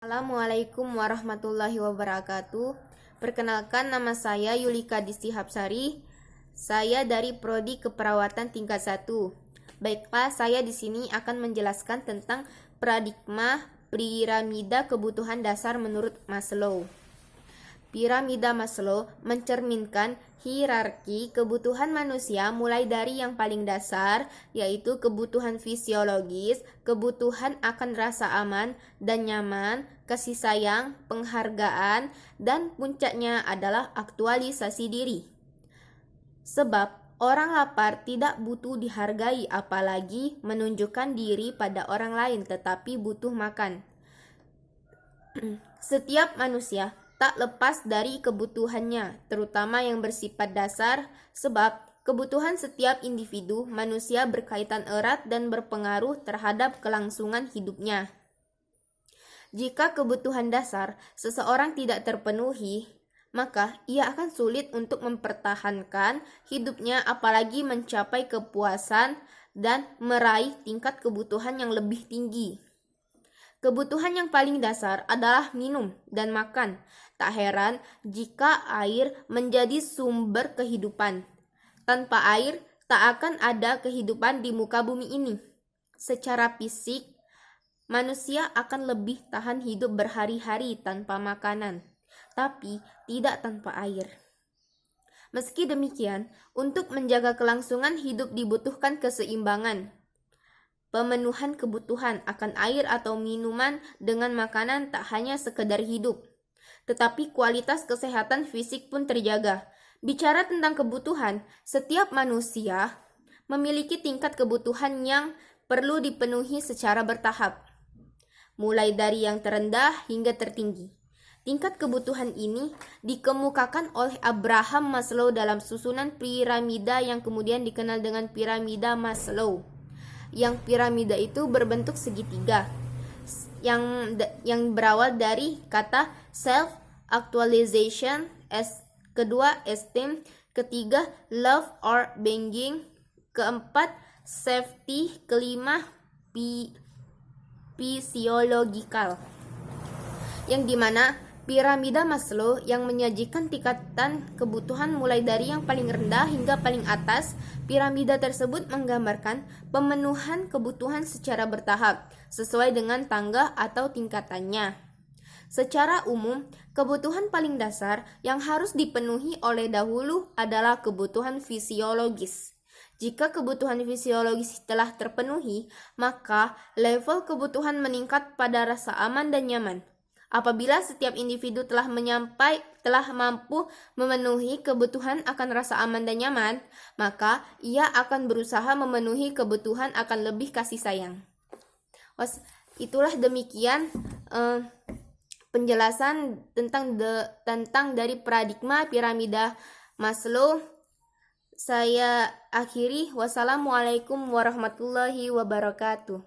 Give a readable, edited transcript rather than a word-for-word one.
Assalamualaikum warahmatullahi wabarakatuh. Perkenalkan, nama saya Yulika Disti Hapsari. Saya dari Prodi Keperawatan tingkat 1. Baiklah, saya di sini akan menjelaskan tentang paradigma piramida kebutuhan dasar menurut Maslow. Piramida Maslow mencerminkan hierarki kebutuhan manusia mulai dari yang paling dasar, yaitu kebutuhan fisiologis, kebutuhan akan rasa aman dan nyaman, kasih sayang, penghargaan, dan puncaknya adalah aktualisasi diri. Sebab orang lapar tidak butuh dihargai, apalagi menunjukkan diri pada orang lain, tetapi butuh makan. Setiap manusia tak lepas dari kebutuhannya, terutama yang bersifat dasar, sebab kebutuhan setiap individu manusia berkaitan erat dan berpengaruh terhadap kelangsungan hidupnya. Jika kebutuhan dasar seseorang tidak terpenuhi, maka ia akan sulit untuk mempertahankan hidupnya, apalagi mencapai kepuasan dan meraih tingkat kebutuhan yang lebih tinggi. Kebutuhan yang paling dasar adalah minum dan makan. Tak heran jika air menjadi sumber kehidupan. Tanpa air, tak akan ada kehidupan di muka bumi ini. Secara fisik, manusia akan lebih tahan hidup berhari-hari tanpa makanan, tapi tidak tanpa air. Meski demikian, untuk menjaga kelangsungan hidup dibutuhkan keseimbangan. Pemenuhan kebutuhan akan air atau minuman dengan makanan tak hanya sekedar hidup, tetapi kualitas kesehatan fisik pun terjaga. Bicara tentang kebutuhan, setiap manusia memiliki tingkat kebutuhan yang perlu dipenuhi secara bertahap, mulai dari yang terendah hingga tertinggi. Tingkat kebutuhan ini dikemukakan oleh Abraham Maslow dalam susunan piramida yang kemudian dikenal dengan piramida Maslow. Yang piramida itu berbentuk segitiga yang berawal dari kata self actualization, kedua esteem, ketiga love or belonging, keempat safety, kelima physiological. Yang dimana piramida Maslow yang menyajikan tingkatan kebutuhan mulai dari yang paling rendah hingga paling atas. Piramida tersebut menggambarkan pemenuhan kebutuhan secara bertahap, sesuai dengan tangga atau tingkatannya. Secara umum, kebutuhan paling dasar yang harus dipenuhi oleh dahulu adalah kebutuhan fisiologis. Jika kebutuhan fisiologis telah terpenuhi, maka level kebutuhan meningkat pada rasa aman dan nyaman. Apabila setiap individu telah mampu memenuhi kebutuhan akan rasa aman dan nyaman, maka ia akan berusaha memenuhi kebutuhan akan lebih kasih sayang. Itulah demikian penjelasan tentang dari paradigma piramida Maslow. Saya akhiri. Wassalamualaikum warahmatullahi wabarakatuh.